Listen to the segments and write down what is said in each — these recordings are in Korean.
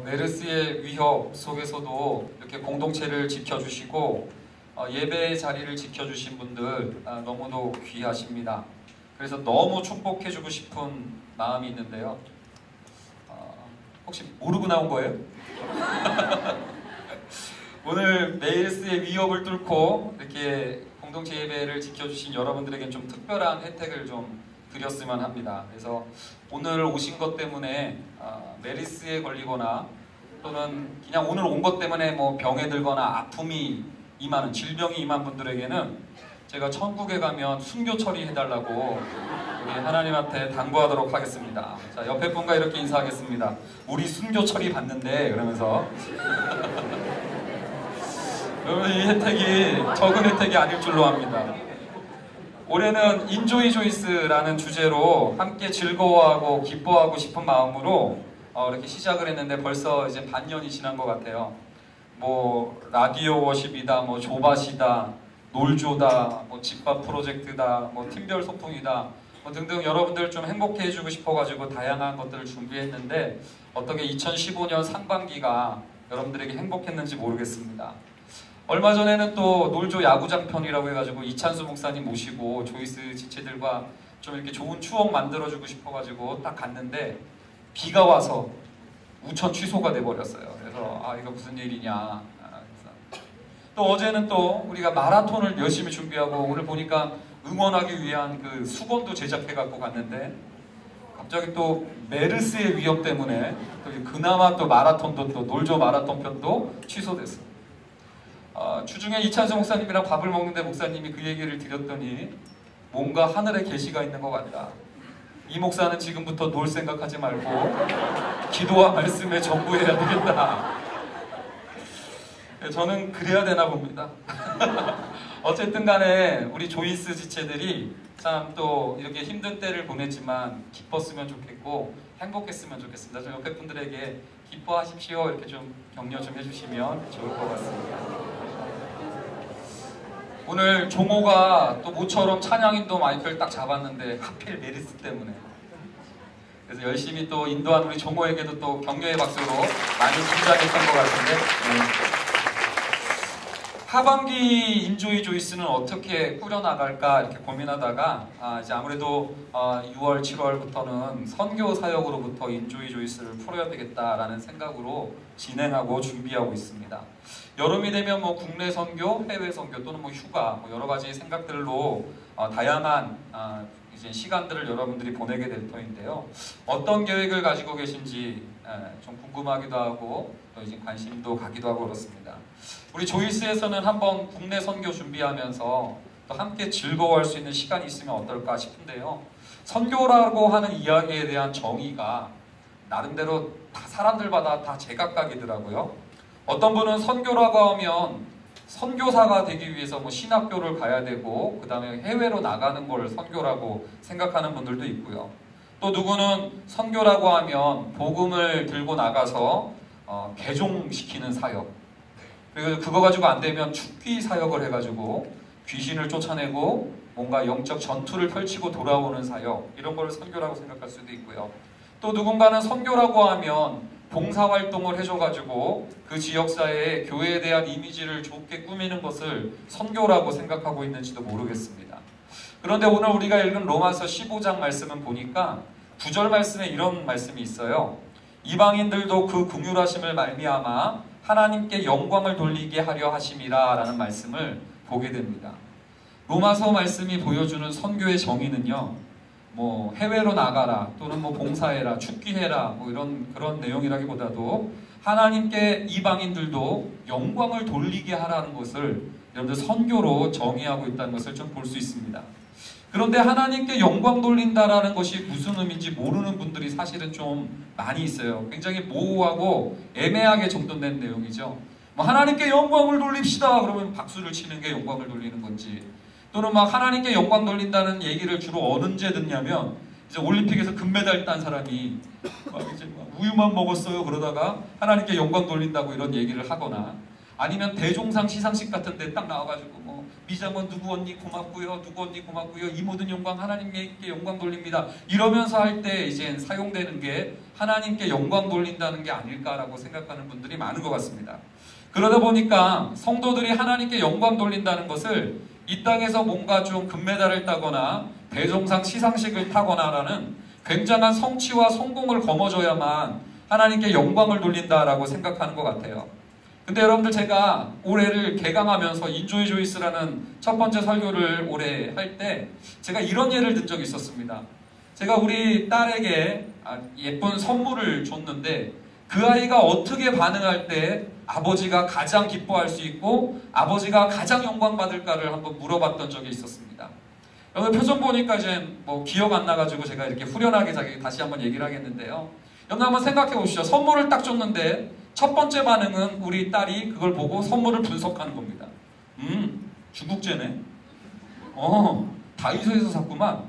메르스의 위협 속에서도 이렇게 공동체를 지켜주시고 예배의 자리를 지켜주신 분들 너무도 귀하십니다. 그래서 너무 축복해주고 싶은 마음이 있는데요. 혹시 모르고 나온 거예요? 오늘 메르스의 위협을 뚫고 이렇게 공동체 예배를 지켜주신 여러분들에게 좀 특별한 혜택을 좀 드렸으면 합니다. 그래서 오늘 오신 것 때문에 메르스에 걸리거나 또는 그냥 오늘 온 것 때문에 뭐 병에 들거나 아픔이 임하는, 질병이 임한 분들에게는 제가 천국에 가면 순교 처리해달라고 우리 하나님한테 당부하도록 하겠습니다. 자, 옆에 분과 이렇게 인사하겠습니다. 우리 순교 처리 받는데 그러면서 여러분, 이 혜택이 적은 혜택이 아닐 줄로 압니다. 올해는 인조이 조이스라는 주제로 함께 즐거워하고 기뻐하고 싶은 마음으로 이렇게 시작을 했는데 벌써 이제 반년이 지난 것 같아요. 뭐 라디오 워십이다, 뭐 조바시다, 놀조다, 뭐 집밥 프로젝트다, 뭐 팀별 소풍이다, 뭐 등등 여러분들 좀 행복해 해주고 싶어가지고 다양한 것들을 준비했는데 어떻게 2015년 상반기가 여러분들에게 행복했는지 모르겠습니다. 얼마 전에는 또 놀조 야구장 편이라고 해가지고 이찬수 목사님 모시고 조이스 지체들과 좀 이렇게 좋은 추억 만들어주고 싶어가지고 딱 갔는데 비가 와서 우천 취소가 돼버렸어요. 그래서 이거 무슨 일이냐. 또 어제는 또 우리가 마라톤을 열심히 준비하고 오늘 보니까 응원하기 위한 그 수건도 제작해갖고 갔는데 갑자기 또 메르스의 위협 때문에 또 그나마 또 마라톤도 또 놀조 마라톤 편도 취소됐어요. 주중에 이찬수 목사님이랑 밥을 먹는데 목사님이 그 얘기를 드렸더니 뭔가 하늘에 계시가 있는 것 같다. 이 목사는 지금부터 놀 생각하지 말고 기도와 말씀에 전부해야 되겠다. 저는 그래야 되나 봅니다. 어쨌든 간에 우리 조이스 지체들이 참 또 이렇게 힘든 때를 보냈지만 기뻤으면 좋겠고 행복했으면 좋겠습니다. 저 옆에 분들에게 기뻐하십시오 이렇게 좀 격려 좀 해주시면 좋을 것 같습니다. 오늘 종호가 또 모처럼 찬양인도 마이크를 딱 잡았는데 하필 메르스 때문에 그래서 열심히 또 인도한 우리 종호에게도 또 격려의 박수로 많이 긴장했던 것 같은데 하반기 인조이 조이스는 어떻게 꾸려나갈까 이렇게 고민하다가 이제 아무래도 6월 7월부터는 선교 사역으로부터 인조이 조이스를 풀어야 되겠다라는 생각으로 진행하고 준비하고 있습니다. 여름이 되면 뭐 국내 선교, 해외 선교 또는 뭐 휴가 뭐 여러 가지 생각들로 다양한 이제 시간들을 여러분들이 보내게 될 터인데요. 어떤 계획을 가지고 계신지 좀 궁금하기도 하고 또 이제 관심도 가기도 하고 그렇습니다. 우리 조이스에서는 한번 국내 선교 준비하면서 또 함께 즐거워할 수 있는 시간이 있으면 어떨까 싶은데요. 선교라고 하는 이야기에 대한 정의가 나름대로 다 사람들마다 다 제각각이더라고요. 어떤 분은 선교라고 하면 선교사가 되기 위해서 뭐 신학교를 가야 되고 그 다음에 해외로 나가는 걸 선교라고 생각하는 분들도 있고요. 또 누구는 선교라고 하면 복음을 들고 나가서 개종시키는 사역, 그리고 그거 가지고 안 되면 축기 사역을 해가지고 귀신을 쫓아내고 뭔가 영적 전투를 펼치고 돌아오는 사역, 이런 걸 선교라고 생각할 수도 있고요. 또 누군가는 선교라고 하면 봉사활동을 해줘가지고 그 지역사회에 교회에 대한 이미지를 좋게 꾸미는 것을 선교라고 생각하고 있는지도 모르겠습니다. 그런데 오늘 우리가 읽은 로마서 15장 말씀은 보니까 9절 말씀에 이런 말씀이 있어요. 이방인들도 그 긍휼하심을 말미암아 하나님께 영광을 돌리게 하려 하심이라 라는 말씀을 보게 됩니다. 로마서 말씀이 보여주는 선교의 정의는요, 뭐 해외로 나가라 또는 뭐 봉사해라, 축기해라 뭐 그런 내용이라기보다도 하나님께 이방인들도 영광을 돌리게 하라는 것을 여러분들 선교로 정의하고 있다는 것을 좀 볼 수 있습니다. 그런데 하나님께 영광 돌린다라는 것이 무슨 의미인지 모르는 분들이 사실은 좀 많이 있어요. 굉장히 모호하고 애매하게 정돈된 내용이죠. 뭐 하나님께 영광을 돌립시다 그러면 박수를 치는 게 영광을 돌리는 건지, 또는 막 하나님께 영광 돌린다는 얘기를 주로 언제 듣냐면 이제 올림픽에서 금메달 딴 사람이 막 이제 막 우유만 먹었어요 그러다가 하나님께 영광 돌린다고 이런 얘기를 하거나, 아니면 대종상 시상식 같은 데 딱 나와가지고 뭐 미자먼 누구 언니 고맙고요, 누구 언니 고맙고요, 이 모든 영광 하나님께 영광 돌립니다 이러면서 할 때 이제 사용되는 게 하나님께 영광 돌린다는 게 아닐까라고 생각하는 분들이 많은 것 같습니다. 그러다 보니까 성도들이 하나님께 영광 돌린다는 것을 이 땅에서 뭔가 좀 금메달을 따거나 대종상 시상식을 타거나라는 굉장한 성취와 성공을 거머쥐어야만 하나님께 영광을 돌린다라고 생각하는 것 같아요. 근데 여러분들, 제가 올해를 개강하면서 인조이 조이스라는 첫 번째 설교를 올해 할 때 제가 이런 예를 든 적이 있었습니다. 제가 우리 딸에게 예쁜 선물을 줬는데 그 아이가 어떻게 반응할 때 아버지가 가장 기뻐할 수 있고 아버지가 가장 영광 받을까를 한번 물어봤던 적이 있었습니다. 여러분 표정 보니까 이제 뭐 기억 안 나가지고 제가 이렇게 후련하게 다시 한번 얘기를 하겠는데요. 여러분 한번 생각해 보시죠. 선물을 딱 줬는데 첫 번째 반응은 우리 딸이 그걸 보고 선물을 분석하는 겁니다. 중국제네. 다이소에서 샀구만.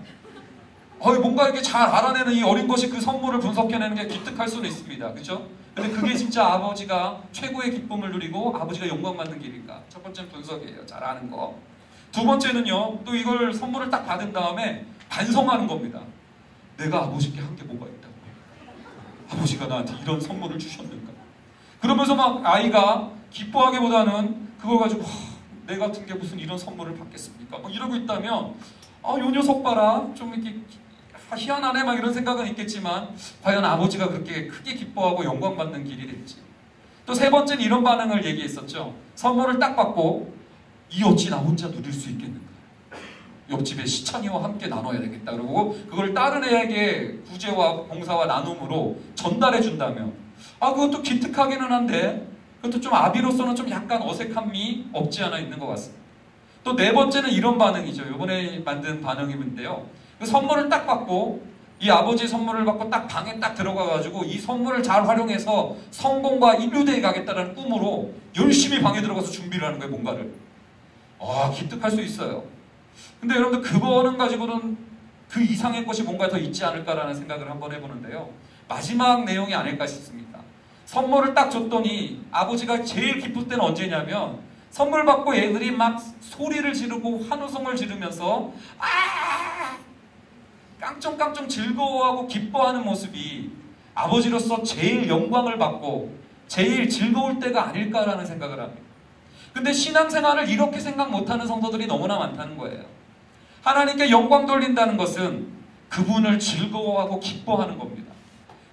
뭔가 이렇게 잘 알아내는 이 어린 것이 그 선물을 분석해내는 게 기특할 수는 있습니다. 그렇죠? 근데 그게 진짜 아버지가 최고의 기쁨을 누리고 아버지가 영광 받는 길인가? 첫 번째는 분석이에요. 잘 아는 거. 두 번째는요, 또 이걸 선물을 딱 받은 다음에 반성하는 겁니다. 내가 아버지께 한 게 뭐가 있다고? 아버지가 나한테 이런 선물을 주셨는가? 그러면서 막 아이가 기뻐하기보다는 그걸 가지고 내 같은 게 무슨 이런 선물을 받겠습니까? 막 이러고 있다면 요 녀석 봐라, 좀 이렇게 희한하네 막 이런 생각은 있겠지만 과연 아버지가 그렇게 크게 기뻐하고 영광 받는 길이 될지. 또 세 번째는 이런 반응을 얘기했었죠. 선물을 딱 받고 이 어찌 나 혼자 누릴 수 있겠는가? 옆집에 시찬이와 함께 나눠야 되겠다. 그러고 그걸 다른 애에게 구제와 봉사와 나눔으로 전달해 준다면 그것도 기특하기는 한데 그것도 좀 아비로서는 좀 약간 어색함이 없지 않아 있는 것 같습니다. 또 네 번째는 이런 반응이죠. 이번에 만든 반응인데요. 그 선물을 딱 받고 이 아버지 선물을 받고 딱 방에 딱 들어가가지고 이 선물을 잘 활용해서 성공과 인류대에 가겠다는 꿈으로 열심히 방에 들어가서 준비를 하는 거예요. 뭔가를. 기특할 수 있어요. 근데 여러분들 그거는 가지고는 그 이상의 것이 뭔가 더 있지 않을까라는 생각을 한번 해보는데요. 마지막 내용이 아닐까 싶습니다. 선물을 딱 줬더니 아버지가 제일 기쁠 때는 언제냐면 선물 받고 애들이 막 소리를 지르고 환호성을 지르면서 깡총깡총 즐거워하고 기뻐하는 모습이 아버지로서 제일 영광을 받고 제일 즐거울 때가 아닐까라는 생각을 합니다. 근데 신앙생활을 이렇게 생각 못하는 성도들이 너무나 많다는 거예요. 하나님께 영광 돌린다는 것은 그분을 즐거워하고 기뻐하는 겁니다.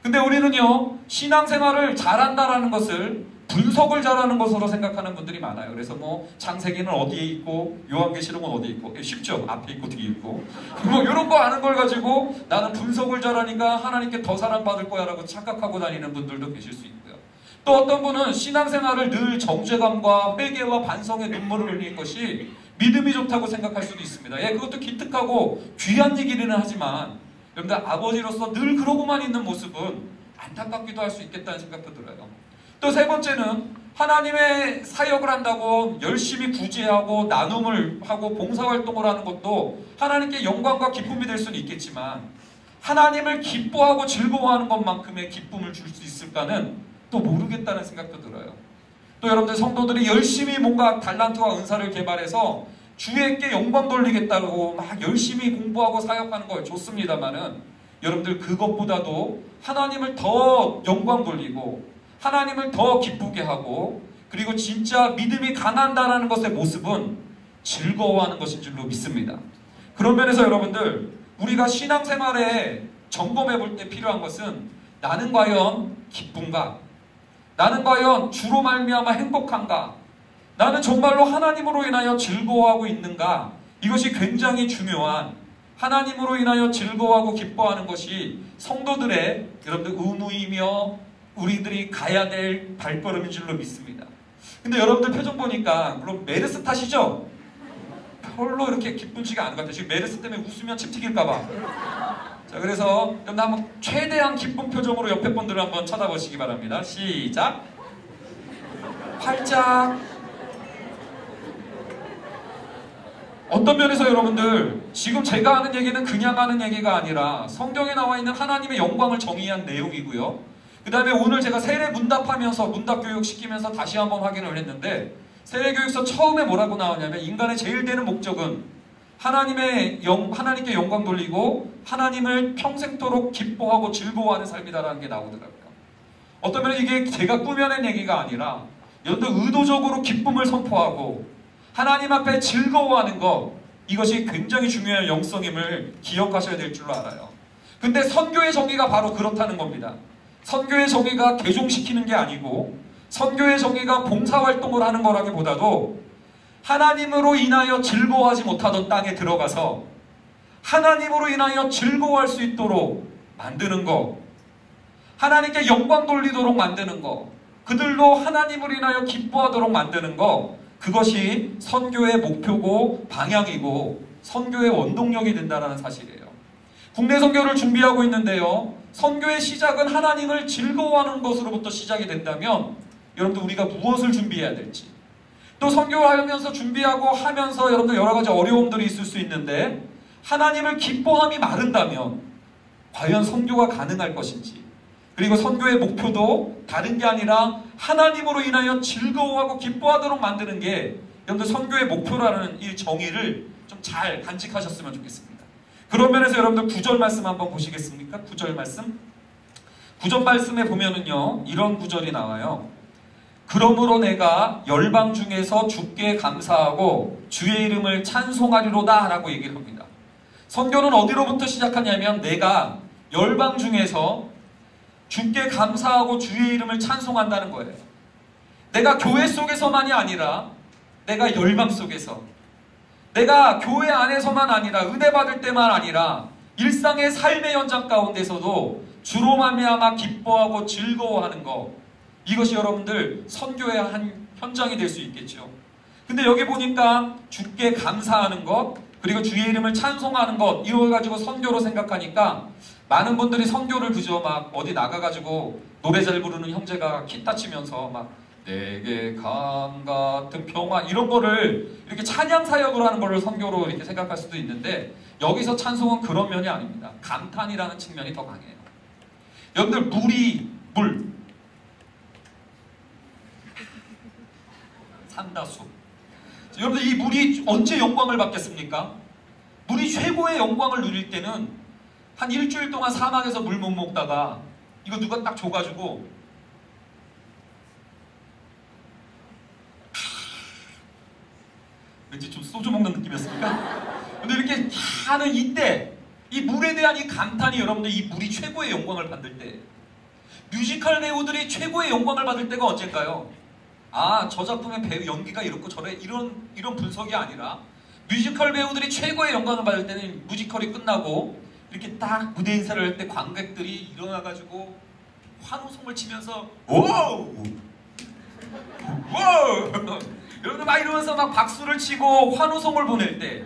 근데 우리는요, 신앙생활을 잘한다라는 것을 분석을 잘하는 것으로 생각하는 분들이 많아요. 그래서 뭐 창세기는 어디에 있고 요한계시록은 어디에 있고 쉽죠? 앞에 있고 뒤에 있고 뭐 이런 거 아는 걸 가지고 나는 분석을 잘하니까 하나님께 더 사랑받을 거야 라고 착각하고 다니는 분들도 계실 수 있고요. 또 어떤 분은 신앙생활을 늘 정죄감과 회개와 반성의 눈물을 흘리는 것이 믿음이 좋다고 생각할 수도 있습니다. 그것도 기특하고 귀한 얘기는 하지만 여러분들 아버지로서 늘 그러고만 있는 모습은 안타깝기도 할 수 있겠다는 생각도 들어요. 또 세 번째는 하나님의 사역을 한다고 열심히 구제하고 나눔을 하고 봉사활동을 하는 것도 하나님께 영광과 기쁨이 될 수는 있겠지만 하나님을 기뻐하고 즐거워하는 것만큼의 기쁨을 줄 수 있을까는 또 모르겠다는 생각도 들어요. 또 여러분들 성도들이 열심히 뭔가 달란트와 은사를 개발해서 주에게 영광 돌리겠다고 막 열심히 공부하고 사역하는 거 좋습니다만은 여러분들 그것보다도 하나님을 더 영광 돌리고 하나님을 더 기쁘게 하고 그리고 진짜 믿음이 강한다라는 것의 모습은 즐거워하는 것인 줄로 믿습니다. 그런 면에서 여러분들 우리가 신앙생활에 점검해 볼 때 필요한 것은 나는 과연 기쁜가? 나는 과연 주로 말미암아 행복한가? 나는 정말로 하나님으로 인하여 즐거워하고 있는가? 이것이 굉장히 중요한 하나님으로 인하여 즐거워하고 기뻐하는 것이 성도들의 여러분들 의무이며 우리들이 가야 될 발걸음인 줄로 믿습니다. 근데 여러분들 표정 보니까 물론 메르스 탓이죠? 별로 이렇게 기쁘지가 않은 것 같아요. 지금 메르스 때문에 웃으면 침 튀길까봐. 자, 그래서 여러분 한번 최대한 기쁜 표정으로 옆에 분들을 한번 쳐다보시기 바랍니다. 시작! 활짝! 어떤 면에서 여러분들 지금 제가 하는 얘기는 그냥 하는 얘기가 아니라 성경에 나와 있는 하나님의 영광을 정의한 내용이고요. 그 다음에 오늘 제가 세례 문답하면서 문답교육 시키면서 다시 한번 확인을 했는데 세례교육서 처음에 뭐라고 나오냐면 인간의 제일 되는 목적은 하나님께 영광 돌리고 하나님을 평생토록 기뻐하고 즐거워하는 삶이다라는 게 나오더라고요. 어떤 면에 이게 제가 꾸며낸 얘기가 아니라 여러분들 의도적으로 기쁨을 선포하고 하나님 앞에 즐거워하는 것, 이것이 굉장히 중요한 영성임을 기억하셔야 될 줄로 알아요. 근데 선교의 정의가 바로 그렇다는 겁니다. 선교의 정의가 개종시키는 게 아니고 선교의 정의가 봉사활동을 하는 거라기보다도 하나님으로 인하여 즐거워하지 못하던 땅에 들어가서 하나님으로 인하여 즐거워할 수 있도록 만드는 거, 하나님께 영광 돌리도록 만드는 거, 그들로 하나님을 인하여 기뻐하도록 만드는 거, 그것이 선교의 목표고 방향이고 선교의 원동력이 된다는 사실이에요. 국내 선교를 준비하고 있는데요, 선교의 시작은 하나님을 즐거워하는 것으로부터 시작이 된다면 여러분들 우리가 무엇을 준비해야 될지, 또 선교를 하면서 준비하고 하면서 여러분들 여러 가지 어려움들이 있을 수 있는데 하나님을 기뻐함이 마른다면 과연 선교가 가능할 것인지, 그리고 선교의 목표도 다른 게 아니라 하나님으로 인하여 즐거워하고 기뻐하도록 만드는 게 여러분들 선교의 목표라는 이 정의를 좀 잘 간직하셨으면 좋겠습니다. 그런 면에서 여러분들 9절 말씀 한번 보시겠습니까? 9절 말씀. 9절 말씀에 보면은요, 이런 구절이 나와요. 그러므로 내가 열방 중에서 주께 감사하고 주의 이름을 찬송하리로다 라고 얘기를 합니다. 선교는 어디로부터 시작하냐면 내가 열방 중에서 주께 감사하고 주의 이름을 찬송한다는 거예요. 내가 교회 속에서만이 아니라 내가 열방 속에서, 내가 교회 안에서만 아니라 은혜 받을 때만 아니라 일상의 삶의 현장 가운데서도 주로 말미암아 기뻐하고 즐거워하는 것, 이것이 여러분들 선교의 한 현장이 될 수 있겠죠. 근데 여기 보니까 주께 감사하는 것, 그리고 주의 이름을 찬송하는 것, 이걸 가지고 선교로 생각하니까 많은 분들이 선교를 그저 막 어디 나가가지고 노래 잘 부르는 형제가 기타 치면서 막 내게 감 같은 평화 이런 거를 이렇게 찬양 사역으로 하는 거를 선교로 이렇게 생각할 수도 있는데, 여기서 찬송은 그런 면이 아닙니다. 감탄이라는 측면이 더 강해요. 여러분들 물 산다수, 여러분들 이 물이 언제 영광을 받겠습니까? 물이 최고의 영광을 누릴 때는 한 일주일 동안 사막에서 물 못 먹다가 이거 누가 딱 줘가지고 왠지 좀 소주 먹는 느낌이었습니까? 근데 이렇게 하는 이때 이 물에 대한 이 감탄이, 여러분들 이 물이 최고의 영광을 받을 때, 뮤지컬 배우들이 최고의 영광을 받을 때가 언제일까요? 아, 저 작품의 배우 연기가 이렇고 저래, 이런 분석이 아니라 뮤지컬 배우들이 최고의 영광을 받을 때는 뮤지컬이 끝나고 이렇게 딱 무대 인사를 할 때 관객들이 일어나가지고 환호성을 치면서 와우! 와우! 여러분들 막 이러면서 막 박수를 치고 환호성을 보낼 때,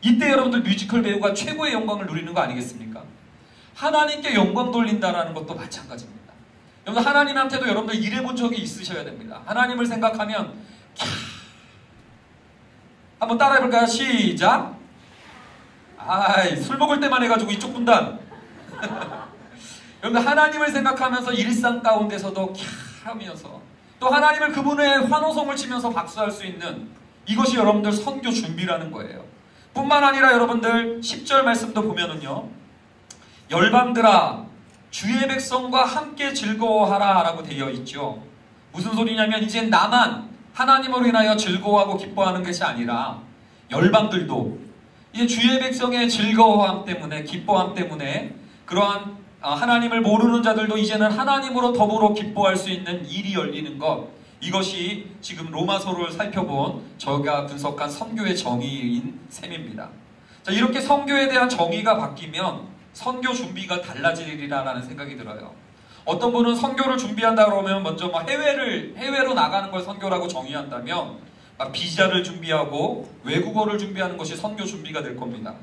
이때 여러분들 뮤지컬 배우가 최고의 영광을 누리는 거 아니겠습니까? 하나님께 영광 돌린다는 것도 마찬가지입니다. 여러분 하나님한테도 여러분들 일해본 적이 있으셔야 됩니다. 하나님을 생각하면 캬, 한번 따라해볼까요? 시작. 아이, 술 먹을 때만 해가지고 이쪽 분단. 여러분들 하나님을 생각하면서 일상 가운데서도 캬 하면서 또 하나님을 그분의 환호성을 치면서 박수할 수 있는, 이것이 여러분들 선교 준비라는 거예요. 뿐만 아니라 여러분들 10절 말씀도 보면은요, 열방들아 주의 백성과 함께 즐거워하라 라고 되어 있죠. 무슨 소리냐면 이제 나만 하나님으로 인하여 즐거워하고 기뻐하는 것이 아니라 열방들도 이제 주의 백성의 즐거워함 때문에, 기뻐함 때문에 그러한 하나님을 모르는 자들도 이제는 하나님으로 더불어 기뻐할 수 있는 일이 열리는 것, 이것이 지금 로마서를 살펴본 저희가 분석한 선교의 정의인 셈입니다. 자, 이렇게 선교에 대한 정의가 바뀌면 선교 준비가 달라지리라는 생각이 들어요. 어떤 분은 선교를 준비한다 그러면 먼저 막 해외로 나가는 걸 선교라고 정의한다면 막 비자를 준비하고 외국어를 준비하는 것이 선교 준비가 될 겁니다.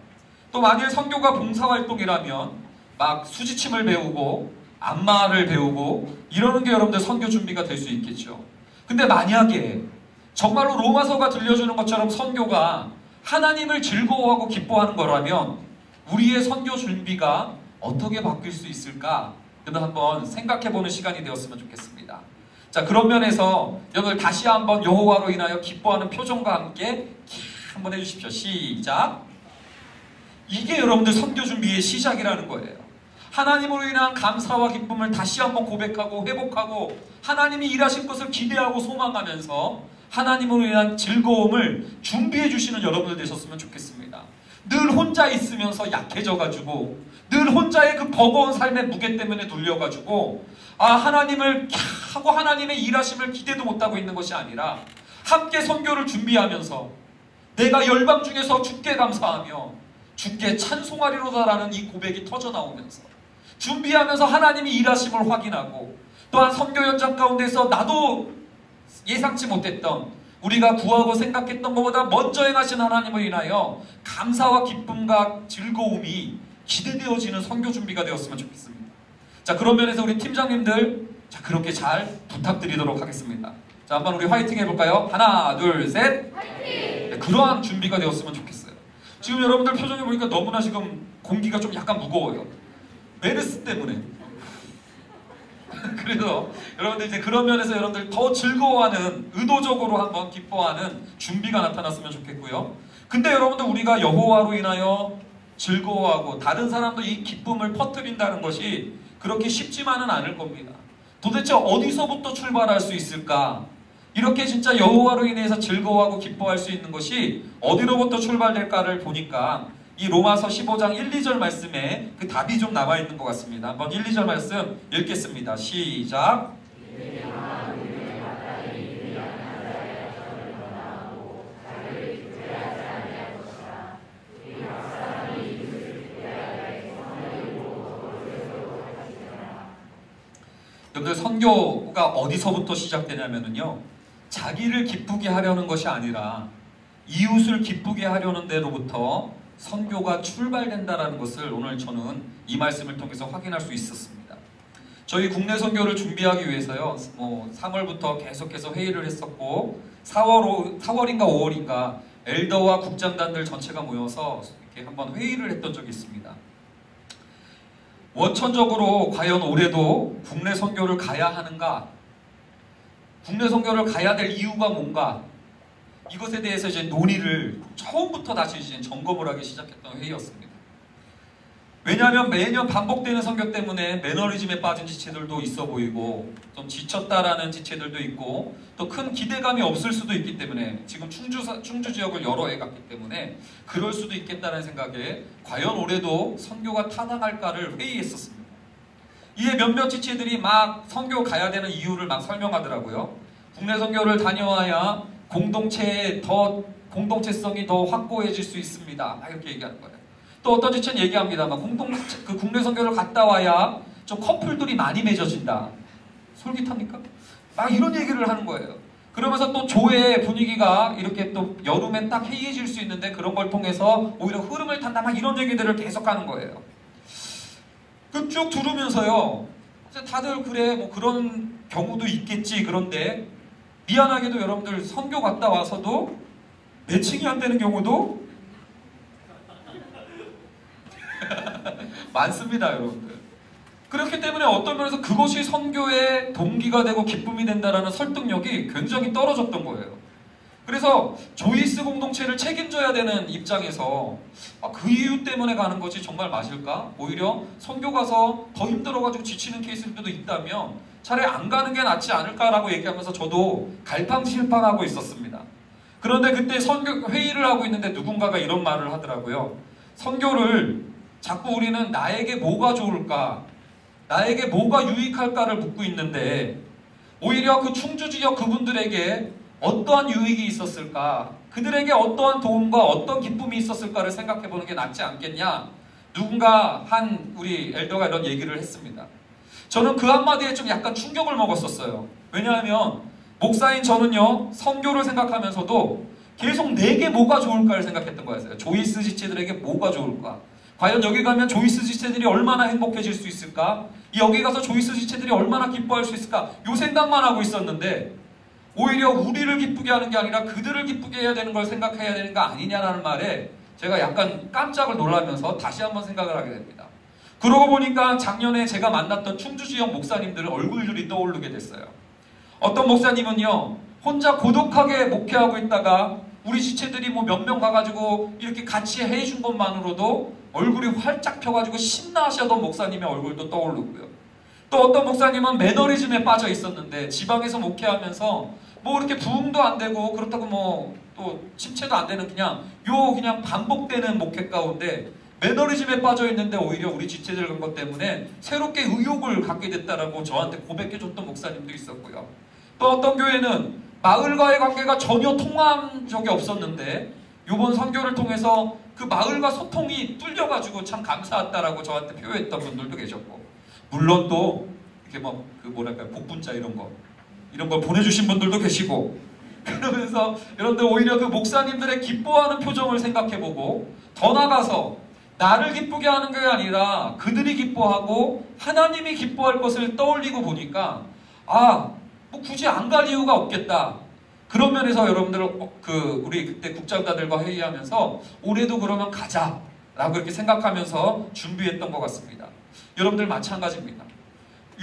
또 만일 선교가 봉사활동이라면 막 수지침을 배우고 안마를 배우고 이러는 게 여러분들 선교 준비가 될 수 있겠죠. 근데 만약에 정말로 로마서가 들려주는 것처럼 선교가 하나님을 즐거워하고 기뻐하는 거라면 우리의 선교 준비가 어떻게 바뀔 수 있을까? 한번 생각해보는 시간이 되었으면 좋겠습니다. 자, 그런 면에서 여러분들 다시 한번 여호와로 인하여 기뻐하는 표정과 함께 한번 해주십시오. 시작. 이게 여러분들 선교 준비의 시작이라는 거예요. 하나님으로 인한 감사와 기쁨을 다시 한번 고백하고 회복하고 하나님이 일하실 것을 기대하고 소망하면서 하나님으로 인한 즐거움을 준비해 주시는 여러분들 되셨으면 좋겠습니다. 늘 혼자 있으면서 약해져가지고 늘 혼자의 그 버거운 삶의 무게 때문에 눌려가지고 하나님을 하고 하나님의 일하심을 기대도 못하고 있는 것이 아니라 함께 선교를 준비하면서 내가 열방 중에서 주께 감사하며 주께 찬송하리로다라는 이 고백이 터져나오면서 준비하면서 하나님이 일하심을 확인하고 또한 선교 현장 가운데서 나도 예상치 못했던 우리가 구하고 생각했던 것보다 먼저 행하신 하나님을 인하여 감사와 기쁨과 즐거움이 기대되어지는 선교 준비가 되었으면 좋겠습니다. 자, 그런 면에서 우리 팀장님들 그렇게 잘 부탁드리도록 하겠습니다. 자, 한번 우리 화이팅 해볼까요? 하나, 둘, 셋. 화이팅! 네, 그러한 준비가 되었으면 좋겠어요. 지금 여러분들 표정을 보니까 너무나 지금 공기가 좀 약간 무거워요. 메르스 때문에. 그래서 여러분들 이제 그런 면에서 여러분들 더 즐거워하는, 의도적으로 한번 기뻐하는 준비가 나타났으면 좋겠고요. 근데 여러분들 우리가 여호와로 인하여 즐거워하고 다른 사람도 이 기쁨을 퍼뜨린다는 것이 그렇게 쉽지만은 않을 겁니다. 도대체 어디서부터 출발할 수 있을까? 이렇게 진짜 여호와로 인해서 즐거워하고 기뻐할 수 있는 것이 어디로부터 출발될까를 보니까 이 로마서 15장 1, 2절 말씀에 그 답이 좀 나와 있는 것 같습니다. 한번 1, 2절 말씀 읽겠습니다. 시작. 여러분들 선교가 어디서부터 시작되냐면요, 자기를 기쁘게 하려는 것이 아니라 이웃을 기쁘게 하려는 데로부터 선교가 출발된다라는 것을 오늘 저는 이 말씀을 통해서 확인할 수 있었습니다. 저희 국내 선교를 준비하기 위해서요, 3월부터 계속해서 회의를 했었고 4월인가 5월인가 엘더와 국장단들 전체가 모여서 이렇게 한번 회의를 했던 적이 있습니다. 원천적으로 과연 올해도 국내 선교를 가야 하는가? 국내 선교를 가야 될 이유가 뭔가? 이것에 대해서 이제 논의를 처음부터 다시 이제 점검을 하기 시작했던 회의였습니다. 왜냐하면 매년 반복되는 선교 때문에 매너리즘에 빠진 지체들도 있어 보이고 좀 지쳤다라는 지체들도 있고 또 큰 기대감이 없을 수도 있기 때문에 지금 충주 지역을 여러 해 갔기 때문에 그럴 수도 있겠다는 생각에 과연 올해도 선교가 타당할까를 회의했었습니다. 이에 몇몇 지체들이 막 선교 가야 되는 이유를 막 설명하더라고요. 국내 선교를 다녀와야 공동체성이 더 확고해질 수 있습니다. 막 이렇게 얘기하는 거예요. 또 어떤 지체는 얘기합니다. 그 국내 선교를 갔다 와야 좀 커플들이 많이 맺어진다. 솔깃합니까? 막 이런 얘기를 하는 거예요. 그러면서 또 교회 분위기가 이렇게 또 여름에 딱 해이해질 수 있는데 그런 걸 통해서 오히려 흐름을 탄다. 막 이런 얘기들을 계속하는 거예요. 그 쭉 들으면서요, 다들 그래 뭐 그런 경우도 있겠지. 그런데 미안하게도 여러분들 선교 갔다 와서도 매칭이 안 되는 경우도 많습니다, 여러분들. 그렇기 때문에 어떤 면에서 그것이 선교의 동기가 되고 기쁨이 된다라는 설득력이 굉장히 떨어졌던 거예요. 그래서 조이스 공동체를 책임져야 되는 입장에서 그 이유 때문에 가는 것이 정말 맞을까? 오히려 선교 가서 더 힘들어가지고 지치는 케이스들도 있다면 차라리 안 가는 게 낫지 않을까라고 얘기하면서 저도 갈팡질팡하고 있었습니다. 그런데 그때 선교 회의를 하고 있는데 누군가가 이런 말을 하더라고요. 선교를 자꾸 우리는 나에게 뭐가 좋을까? 나에게 뭐가 유익할까를 묻고 있는데 오히려 그 충주 지역 그분들에게 어떠한 유익이 있었을까? 그들에게 어떠한 도움과 어떤 기쁨이 있었을까를 생각해보는 게 낫지 않겠냐? 누군가 우리 엘더가 이런 얘기를 했습니다. 저는 그 한마디에 좀 약간 충격을 먹었었어요. 왜냐하면 목사인 저는요, 선교를 생각하면서도 계속 내게 뭐가 좋을까를 생각했던 거였어요. 조이스 지체들에게 뭐가 좋을까? 과연 여기 가면 조이스 지체들이 얼마나 행복해질 수 있을까? 여기 가서 조이스 지체들이 얼마나 기뻐할 수 있을까? 요 생각만 하고 있었는데 오히려 우리를 기쁘게 하는 게 아니라 그들을 기쁘게 해야 되는 걸 생각해야 되는 거 아니냐라는 말에 제가 약간 깜짝을 놀라면서 다시 한번 생각을 하게 됩니다. 그러고 보니까 작년에 제가 만났던 충주 지역 목사님들 얼굴들이 떠오르게 됐어요. 어떤 목사님은요, 혼자 고독하게 목회하고 있다가 우리 지체들이 뭐 몇 명 가가지고 이렇게 같이 해준 것만으로도 얼굴이 활짝 펴가지고 신나하시던 목사님의 얼굴도 떠오르고요. 또 어떤 목사님은 매너리즘에 빠져 있었는데 지방에서 목회하면서 뭐 이렇게 부흥도 안 되고 그렇다고 뭐 또 침체도 안 되는 그냥 반복되는 목회 가운데 매너리즘에 빠져 있는데 오히려 우리 지체들 그런 것 때문에 새롭게 의욕을 갖게 됐다라고 저한테 고백해줬던 목사님도 있었고요. 또 어떤 교회는 마을과의 관계가 전혀 통한 적이 없었는데 이번 선교를 통해서 그 마을과 소통이 뚫려가지고 참 감사했다라고 저한테 표현했던 분들도 계셨고, 물론 또 이렇게 뭐 그 뭐랄까요, 복분자 이런 걸 보내주신 분들도 계시고, 그러면서 여러분들 오히려 그 목사님들의 기뻐하는 표정을 생각해보고 더 나아가서 나를 기쁘게 하는 게 아니라 그들이 기뻐하고 하나님이 기뻐할 것을 떠올리고 보니까 뭐 굳이 안 갈 이유가 없겠다. 그런 면에서 여러분들 우리 그때 국장자들과 회의하면서 올해도 그러면 가자라고 이렇게 생각하면서 준비했던 것 같습니다. 여러분들 마찬가지입니다.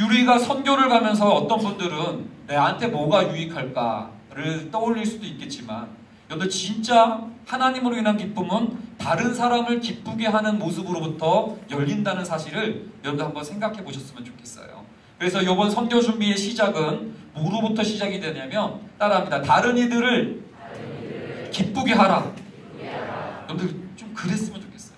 우리가 선교를 가면서 어떤 분들은 내한테 뭐가 유익할까를 떠올릴 수도 있겠지만, 여러분들 진짜 하나님으로 인한 기쁨은 다른 사람을 기쁘게 하는 모습으로부터 열린다는 사실을 여러분들 한번 생각해 보셨으면 좋겠어요. 그래서 이번 선교 준비의 시작은 뭐로부터 시작이 되냐면 따라합니다. 다른 이들을 기쁘게 하라. 여러분들 좀 그랬으면 좋겠어요.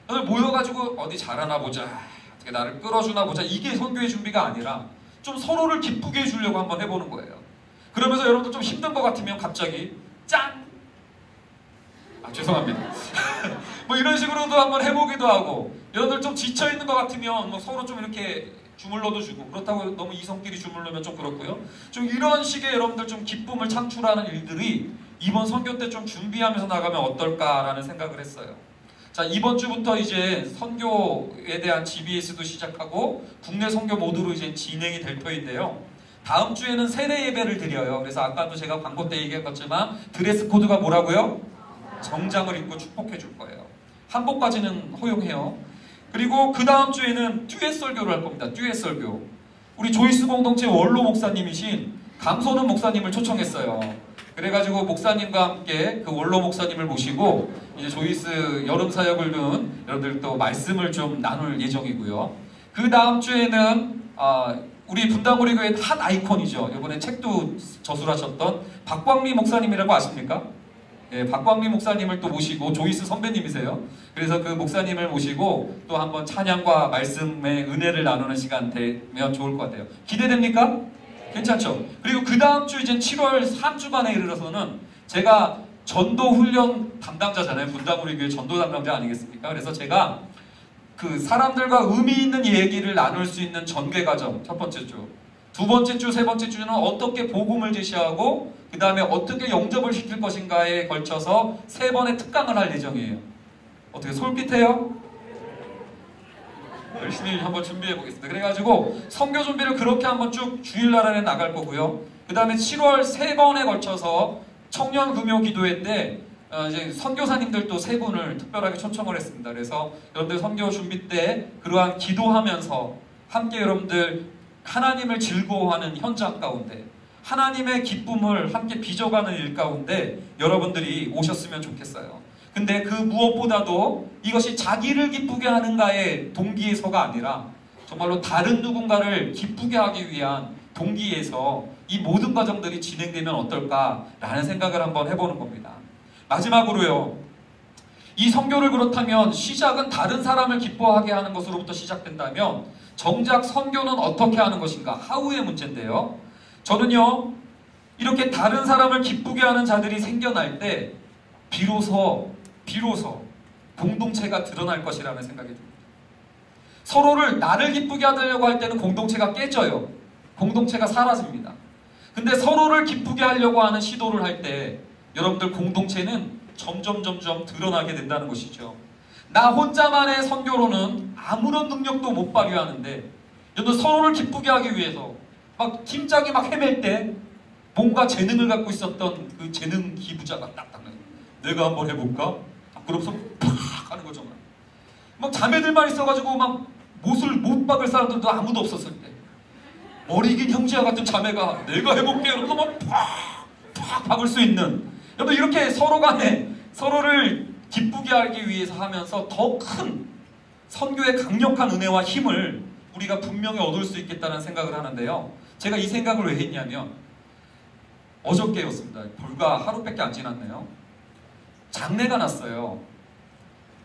오늘 모여가지고 어디 잘하나 보자, 어떻게 나를 끌어주나 보자, 이게 선교의 준비가 아니라 좀 서로를 기쁘게 해주려고 한번 해보는 거예요. 그러면서 여러분들 좀 힘든 것 같으면 갑자기 짠! 죄송합니다. 뭐 이런 식으로도 한번 해보기도 하고, 여러분들 좀 지쳐있는 것 같으면 뭐 서로 좀 이렇게 주물러도 주고, 그렇다고 너무 이성끼리 주물르면 좀 그렇고요. 좀 이런 식의 여러분들 좀 기쁨을 창출하는 일들이 이번 선교 때 좀 준비하면서 나가면 어떨까라는 생각을 했어요. 자, 이번 주부터 이제 선교에 대한 GBS도 시작하고 국내 선교 모드로 이제 진행이 될 터인데요. 다음 주에는 세례 예배를 드려요. 그래서 아까도 제가 광고 때 얘기했었지만 드레스 코드가 뭐라고요? 정장을 입고 축복해 줄 거예요. 한복까지는 허용해요. 그리고 그 다음 주에는 듀엣 설교를 할 겁니다. 듀엣 설교. 우리 조이스 공동체 원로 목사님이신 강선훈 목사님을 초청했어요. 그래가지고 목사님과 함께 그 원로 목사님을 모시고 이제 조이스 여름 사역을 둔 여러분들 또 말씀을 좀 나눌 예정이고요. 그 다음 주에는 우리 분당우리교회 한 아이콘이죠. 이번에 책도 저술하셨던 박광리 목사님이라고 아십니까? 예, 박광리 목사님을 또 모시고, 조이스 선배님이세요. 그래서 그 목사님을 모시고 또 한번 찬양과 말씀의 은혜를 나누는 시간 되면 좋을 것 같아요. 기대됩니까? 괜찮죠? 그리고 그 다음 주 이제 7월 3주간에 이르러서는 제가 전도 훈련 담당자잖아요. 분당우리교회 전도 담당자 아니겠습니까? 그래서 제가 그 사람들과 의미 있는 얘기를 나눌 수 있는 전개 과정, 첫 번째 주, 두 번째 주, 세 번째 주는 어떻게 복음을 제시하고 그 다음에 어떻게 영접을 시킬 것인가에 걸쳐서 3번의 특강을 할 예정이에요. 어떻게 솔깃해요? 열심히 한번 준비해 보겠습니다. 그래가지고 선교 준비를 그렇게 한번 쭉 주일날 안에 나갈 거고요. 그 다음에 7월 3번에 걸쳐서 청년 금요 기도회 때 이제 선교사님들도 3분을 특별하게 초청을 했습니다. 그래서 여러분들 선교 준비 때 그러한 기도하면서 함께 여러분들 하나님을 즐거워하는 현장 가운데 하나님의 기쁨을 함께 빚어가는 일 가운데 여러분들이 오셨으면 좋겠어요. 근데 그 무엇보다도 이것이 자기를 기쁘게 하는가의 동기에서가 아니라 정말로 다른 누군가를 기쁘게 하기 위한 동기에서 이 모든 과정들이 진행되면 어떨까라는 생각을 한번 해보는 겁니다. 마지막으로요. 이 선교를 그렇다면 시작은 다른 사람을 기뻐하게 하는 것으로부터 시작된다면 정작 선교는 어떻게 하는 것인가? 하우의 문제인데요. 저는요. 이렇게 다른 사람을 기쁘게 하는 자들이 생겨날 때 비로소 공동체가 드러날 것이라는 생각이 듭니다. 서로를 나를 기쁘게 하려고 할 때는 공동체가 깨져요. 공동체가 사라집니다. 근데 서로를 기쁘게 하려고 하는 시도를 할 때 여러분들 공동체는 점점 드러나게 된다는 것이죠. 나 혼자만의 선교로는 아무런 능력도 못 발휘하는데 여러분 서로를 기쁘게 하기 위해서 막 팀장이 막 헤맬 때 뭔가 재능을 갖고 있었던 그 재능 기부자가 딱딱 내가 한번 해볼까? 그러면서 팍 하는 거죠. 막 자매들만 있어가지고 막 못을 못 박을 사람들도 아무도 없었을 때 머리 긴 형제와 같은 자매가 내가 해볼게 이러고 막 팍 박을 수 있는, 여러분 이렇게 서로 간에 서로를 기쁘게 하기 위해서 하면서 더 큰 선교의 강력한 은혜와 힘을 우리가 분명히 얻을 수 있겠다는 생각을 하는데요. 제가 이 생각을 왜 했냐면 어저께였습니다. 불과 하루밖에 안 지났네요. 장례가 났어요.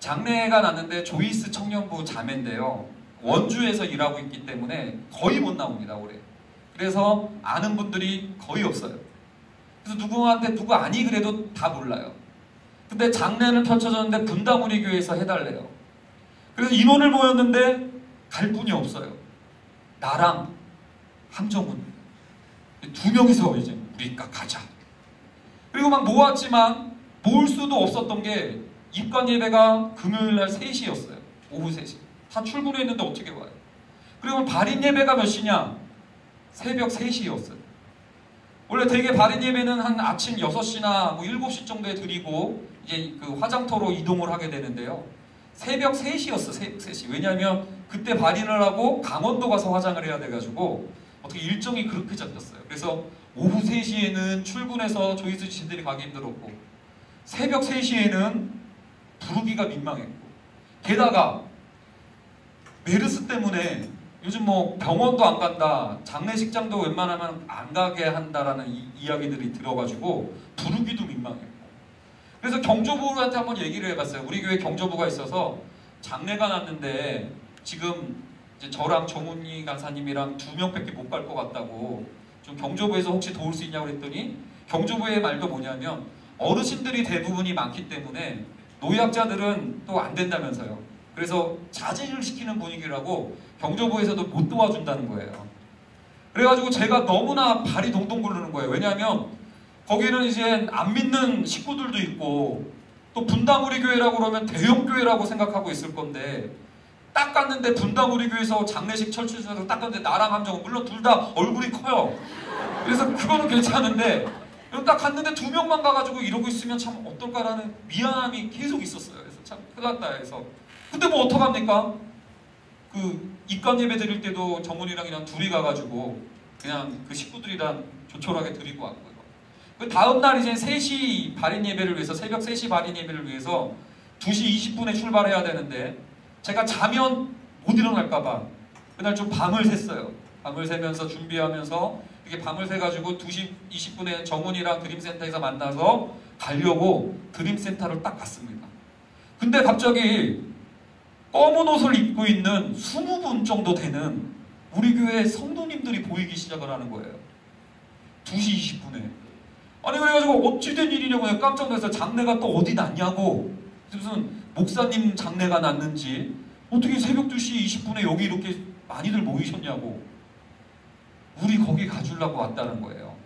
장례가 났는데 조이스 청년부 자매인데요. 원주에서 일하고 있기 때문에 거의 못 나옵니다, 올해. 그래서 아는 분들이 거의 없어요. 그래서 누구한테 누구 아니 그래도 다 몰라요. 근데 장례는 펼쳐졌는데 분당우리 교회에서 해달래요. 그래서 인원을 모였는데 갈 분이 없어요. 나랑 함정훈 두 명이서 이제 우리가 가자. 그리고 막 모았지만 모을 수도 없었던 게 입관 예배가 금요일날 3시였어요. 오후 3시. 다 출근했는데 어떻게 와요? 그리고 발인 예배가 몇 시냐? 새벽 3시였어요. 원래 대개 발인 예배는 한 아침 6시나 뭐 7시 정도에 드리고 이제 그 화장터로 이동을 하게 되는데요. 새벽 3시였어. 새벽 3시. 왜냐하면 그때 발인을 하고 강원도 가서 화장을 해야 돼가지고 어떻게 일정이 그렇게 잡혔어요. 그래서 오후 3시에는 출근해서 조이스 지신들이 가기 힘들었고 새벽 3시에는 부르기가 민망했고 게다가 메르스 때문에 요즘 뭐 병원도 안 간다, 장례식장도 웬만하면 안 가게 한다라는 이야기들이 들어가지고 부르기도 민망했고 그래서 경조부한테 한번 얘기를 해봤어요. 우리 교회 경조부가 있어서 장례가 났는데 지금 이제 저랑 정훈이 간사님이랑 2명밖에 못 갈 것 같다고 좀 경조부에서 혹시 도울 수 있냐고 그랬더니 경조부의 말도 뭐냐면 어르신들이 대부분이 많기 때문에 노약자들은 또 안 된다면서요. 그래서 자제를 시키는 분위기라고 경조부에서도 못 도와준다는 거예요. 그래가지고 제가 너무나 발이 동동 구르는 거예요. 왜냐하면 거기는 이제 안 믿는 식구들도 있고 또 분당우리 교회라고 그러면 대형 교회라고 생각하고 있을 건데 딱 갔는데 분당우리 교회에서 장례식 철출에서 딱 갔는데 나랑 함정은 물론 둘 다 얼굴이 커요. 그래서 그거는 괜찮은데 딱 갔는데 2명만 가가지고 이러고 있으면 참 어떨까라는 미안함이 계속 있었어요. 그래서 참 큰일 났다 해서 근데 뭐 어떡합니까? 그 입관 예배 드릴 때도 정훈이랑 그냥 둘이 가가지고 그냥 그 식구들이랑 조촐하게 드리고 왔고요. 그 다음날 이제 3시 발인 예배를 위해서 새벽 3시 발인 예배를 위해서 2시 20분에 출발해야 되는데 제가 자면 못 일어날까봐 그날 좀 밤을 샜어요. 밤을 새면서 준비하면서 이렇게 밤을 새가지고 2시 20분에 정훈이랑 드림센터에서 만나서 가려고 드림센터를 딱 갔습니다. 근데 갑자기 검은 옷을 입고 있는 20분 정도 되는 우리 교회 성도님들이 보이기 시작을 하는 거예요. 2시 20분에. 아니 그래가지고 어찌 된 일이냐고 깜짝 놀라서 장례가 또 어디 났냐고 무슨 목사님 장례가 났는지 어떻게 새벽 2시 20분에 여기 이렇게 많이들 모이셨냐고 우리 거기 가주려고 왔다는 거예요.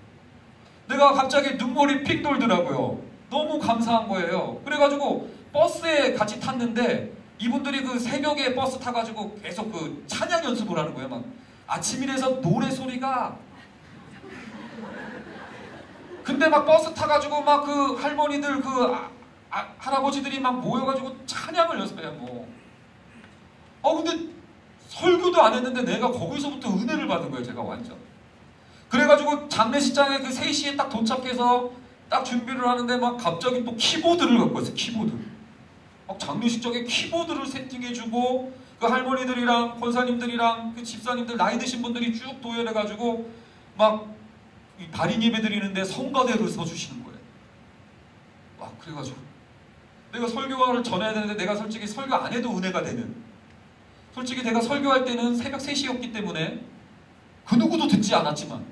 내가 갑자기 눈물이 픽 돌더라고요. 너무 감사한 거예요. 그래가지고 버스에 같이 탔는데 이분들이 그 새벽에 버스 타가지고 계속 그 찬양 연습을 하는 거예요. 막 아침이라서 노래 소리가 근데 막 버스 타가지고 막 그 할머니들 그 할아버지들이 막 모여가지고 찬양을 연습해요. 뭐. 근데 설교도 안 했는데 내가 거기서부터 은혜를 받은 거예요. 제가 완전. 그래가지고 장례식장에 그 3시에 딱 도착해서 딱 준비를 하는데 막 갑자기 또 키보드를 갖고 왔어요. 키보드. 막 장례식장에 키보드를 세팅해주고 그 할머니들이랑 권사님들이랑 그 집사님들 나이 드신 분들이 쭉 도열해가지고 막 발인 예배 드리는데 성가대를 써주시는 거예요. 막 그래가지고 내가 설교를 전해야 되는데 내가 솔직히 설교 안 해도 은혜가 되는 솔직히 내가 설교할 때는 새벽 3시였기 때문에 그 누구도 듣지 않았지만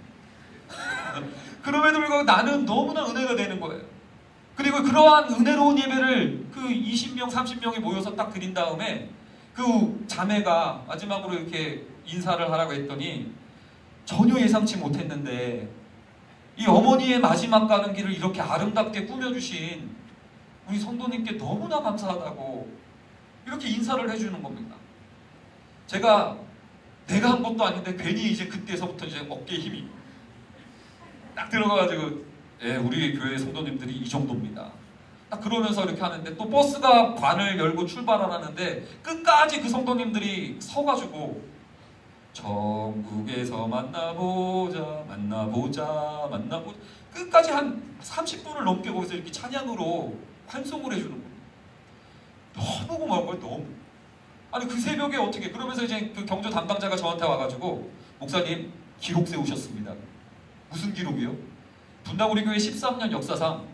그럼에도 불구하고 나는 너무나 은혜가 되는 거예요. 그리고 그러한 은혜로운 예배를 그 20명, 30명이 모여서 딱 드린 다음에 그 자매가 마지막으로 이렇게 인사를 하라고 했더니 전혀 예상치 못했는데 이 어머니의 마지막 가는 길을 이렇게 아름답게 꾸며주신 우리 성도님께 너무나 감사하다고 이렇게 인사를 해주는 겁니다. 제가 내가 한 것도 아닌데 괜히 이제 그때서부터 이제 어깨에 힘이 딱 들어가가지고 예, 우리 교회 성도님들이 이 정도입니다. 딱 그러면서 이렇게 하는데 또 버스가 관을 열고 출발을 하는데 끝까지 그 성도님들이 서가지고 천국에서 만나보자 만나보자 만나보자 끝까지 한 30분을 넘게 거기서 이렇게 찬양으로 환송을 해주는 거예요. 너무 고마운 거예요. 너무. 아니 그 새벽에 어떻게 그러면서 이제 그 경조 담당자가 저한테 와가지고 목사님 기록 세우셨습니다. 무슨 기록이요? 분당 우리 교회 13년 역사상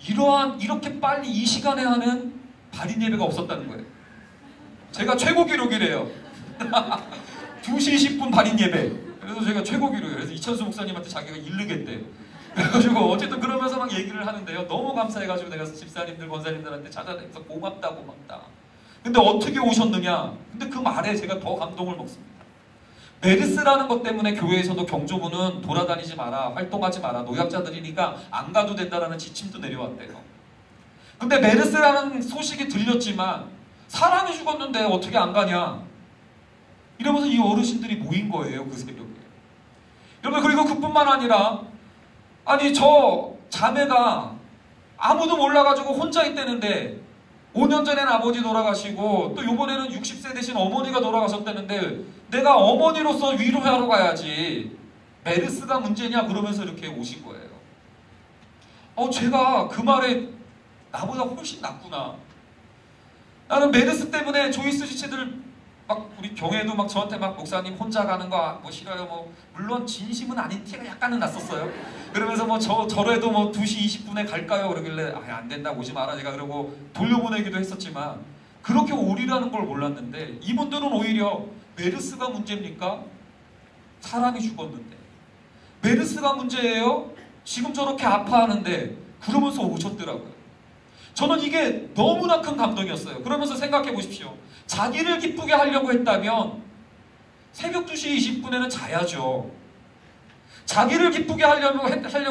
이렇게 빨리 이 시간에 하는 발인 예배가 없었다는 거예요. 제가 최고 기록이래요. 2시 20분 발인 예배. 그래서 제가 최고 기록이에요. 그래서 이천수 목사님한테 자기가 이르겠대요. 그래가지고 어쨌든 그러면서 막 얘기를 하는데요. 너무 감사해가지고 내가 집사님들, 권사님들한테 찾아다니면서 고맙다 고맙다. 근데 어떻게 오셨느냐? 근데 그 말에 제가 더 감동을 먹습니다. 메르스라는 것 때문에 교회에서도 경조부는 돌아다니지 마라, 활동하지 마라, 노약자들이니까 안 가도 된다라는 지침도 내려왔대요. 근데 메르스라는 소식이 들렸지만 사람이 죽었는데 어떻게 안 가냐? 이러면서 이 어르신들이 모인 거예요. 그 새벽에. 여러분 그리고 그뿐만 아니라 아니 저 자매가 아무도 몰라가지고 혼자 있다는데 5년 전엔 아버지 돌아가시고 또 이번에는 60세 되신 어머니가 돌아가셨다는데 내가 어머니로서 위로하러 가야지 메르스가 문제냐 그러면서 이렇게 오신 거예요. 제가 그 말에 나보다 훨씬 낫구나. 나는 메르스 때문에 조이스 지체들 막 우리 경회도 막 저한테 막 목사님 혼자 가는 거 뭐 싫어요. 뭐 물론 진심은 아닌 티가 약간은 났었어요. 그러면서 뭐 저래도 뭐 2시 20분에 갈까요? 그러길래 안 된다 오지 마라 제가 그러고 돌려보내기도 했었지만 그렇게 오리라는 걸 몰랐는데 이분들은 오히려 메르스가 문제입니까? 사람이 죽었는데 메르스가 문제예요? 지금 저렇게 아파하는데 그러면서 오셨더라고요. 저는 이게 너무나 큰 감동이었어요. 그러면서 생각해 보십시오. 자기를 기쁘게 하려고 했다면 새벽 2시 20분에는 자야죠. 자기를 기쁘게 하려고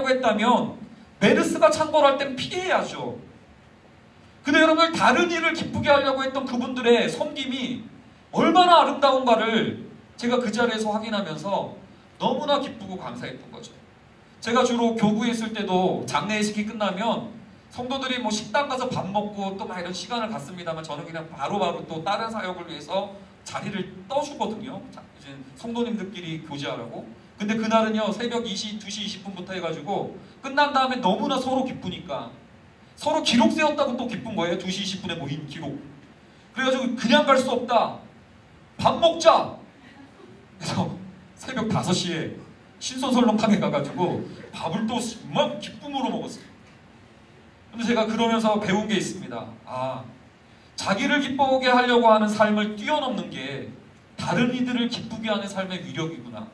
했다면 메르스가 창궐할 땐 피해야죠. 근데 여러분 다른 일을 기쁘게 하려고 했던 그분들의 섬김이 얼마나 아름다운가를 제가 그 자리에서 확인하면서 너무나 기쁘고 감사했던 거죠. 제가 주로 교구에 있을 때도 장례식이 끝나면 성도들이 뭐 식당 가서 밥 먹고 또 막 이런 시간을 갖습니다만 저는 그냥 바로바로 또 다른 사역을 위해서 자리를 떠주거든요. 이제 성도님들끼리 교제하라고. 근데 그날은요 새벽 2시 20분부터 해가지고 끝난 다음에 너무나 서로 기쁘니까 서로 기록 세웠다고 또 기쁜 거예요. 2시 20분에 모인 기록. 그래가지고 그냥 갈 수 없다. 밥 먹자. 그래서 새벽 5시에 신선설렁탕에 가가지고 밥을 또 막 기쁨으로 먹었어요. 근데 제가 그러면서 배운 게 있습니다. 자기를 기쁘게 하려고 하는 삶을 뛰어넘는 게 다른 이들을 기쁘게 하는 삶의 위력이구나.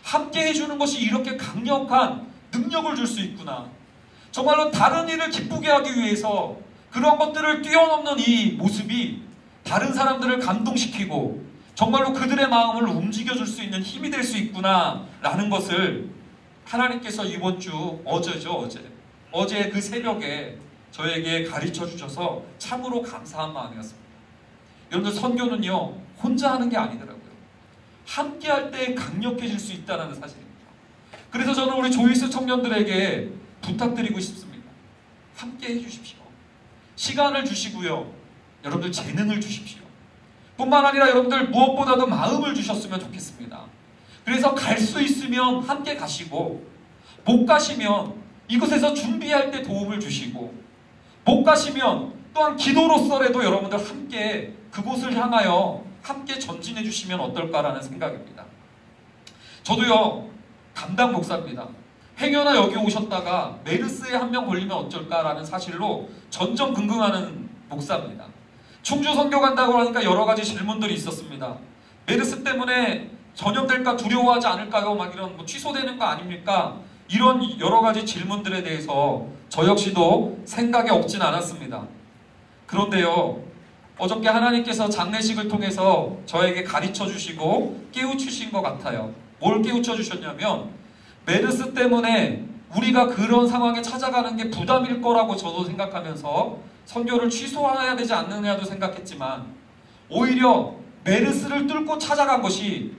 함께 해주는 것이 이렇게 강력한 능력을 줄 수 있구나. 정말로 다른 이를 기쁘게 하기 위해서 그런 것들을 뛰어넘는 이 모습이 다른 사람들을 감동시키고 정말로 그들의 마음을 움직여줄 수 있는 힘이 될 수 있구나 라는 것을 하나님께서 이번 주 어제 그 새벽에 저에게 가르쳐 주셔서 참으로 감사한 마음이었습니다. 여러분들 선교는요 혼자 하는 게 아니더라고요. 함께 할 때 강력해질 수 있다는 사실입니다. 그래서 저는 우리 조이스 청년들에게 부탁드리고 싶습니다. 함께 해주십시오. 시간을 주시고요. 여러분들 재능을 주십시오. 뿐만 아니라 여러분들 무엇보다도 마음을 주셨으면 좋겠습니다. 그래서 갈 수 있으면 함께 가시고 못 가시면 이곳에서 준비할 때 도움을 주시고 못 가시면 또한 기도로서라도 여러분들 함께 그곳을 향하여 함께 전진해 주시면 어떨까라는 생각입니다. 저도요 담당 목사입니다. 행여나 여기 오셨다가 메르스에 한 명 걸리면 어쩔까라는 사실로 전전긍긍하는 목사입니다. 충주 선교 간다고 하니까 여러 가지 질문들이 있었습니다. 메르스 때문에 전염될까 두려워하지 않을까요? 막 이런 뭐 취소되는 거 아닙니까? 이런 여러 가지 질문들에 대해서 저 역시도 생각이 없진 않았습니다. 그런데요, 어저께 하나님께서 장례식을 통해서 저에게 가르쳐 주시고 깨우치신 것 같아요. 뭘 깨우쳐 주셨냐면 메르스 때문에 우리가 그런 상황에 찾아가는 게 부담일 거라고 저도 생각하면서 선교를 취소해야 되지 않느냐도 생각했지만 오히려 메르스를 뚫고 찾아간 것이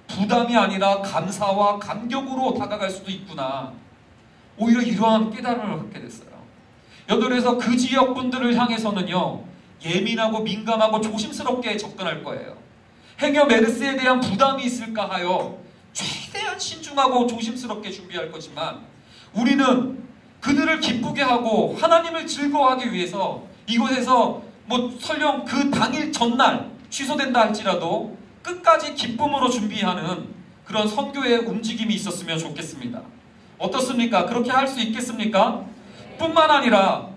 부담이 아니라 감사와 감격으로 다가갈 수도 있구나. 오히려 이러한 깨달음을 갖게 됐어요. 여러분에서 그 지역 분들을 향해서는요 예민하고 민감하고 조심스럽게 접근할 거예요. 행여 메르스에 대한 부담이 있을까 하여 최대한 신중하고 조심스럽게 준비할 거지만 우리는 그들을 기쁘게 하고 하나님을 즐거워하기 위해서 이곳에서 뭐 설령 그 당일 전날 취소된다 할지라도 끝까지 기쁨으로 준비하는 그런 선교의 움직임이 있었으면 좋겠습니다. 어떻습니까? 그렇게 할 수 있겠습니까? 뿐만 아니라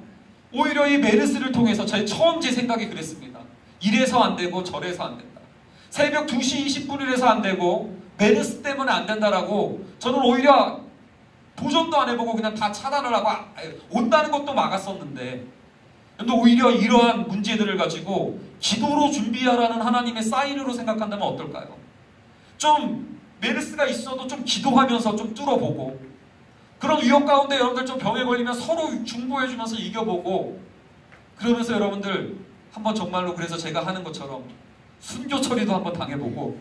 오히려 이 메르스를 통해서 제 생각이 그랬습니다. 이래서 안 되고 저래서 안 된다. 새벽 2시 20분이라서 안 되고 메르스 때문에 안 된다라고 저는 오히려 도전도 안 해보고 그냥 다 차단을 하고 온다는 것도 막았었는데, 근데 오히려 이러한 문제들을 가지고 기도로 준비하라는 하나님의 사인으로 생각한다면 어떨까요? 좀 메르스가 있어도 좀 기도하면서 좀 뚫어보고, 그런 위험 가운데 여러분들 좀 병에 걸리면 서로 중보해주면서 이겨보고, 그러면서 여러분들 한번 정말로 그래서 제가 하는 것처럼 순교 처리도 한번 당해보고,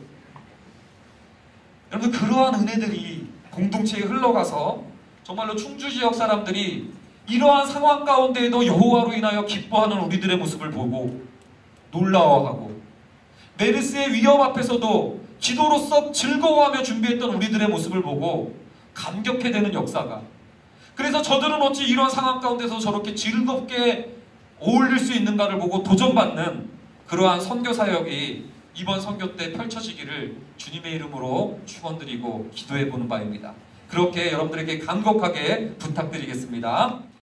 여러분들 그러한 은혜들이 공동체에 흘러가서 정말로 충주 지역 사람들이 이러한 상황 가운데에도 여호와로 인하여 기뻐하는 우리들의 모습을 보고 놀라워하고, 메르스의 위험 앞에서도 기도로서 즐거워하며 준비했던 우리들의 모습을 보고 감격해 되는 역사가, 그래서 저들은 어찌 이런 상황 가운데서 저렇게 즐겁게 어울릴 수 있는가를 보고 도전받는 그러한 선교 사역이 이번 선교 때 펼쳐지기를 주님의 이름으로 축원드리고 기도해 보는 바입니다. 그렇게 여러분들에게 간곡하게 부탁드리겠습니다.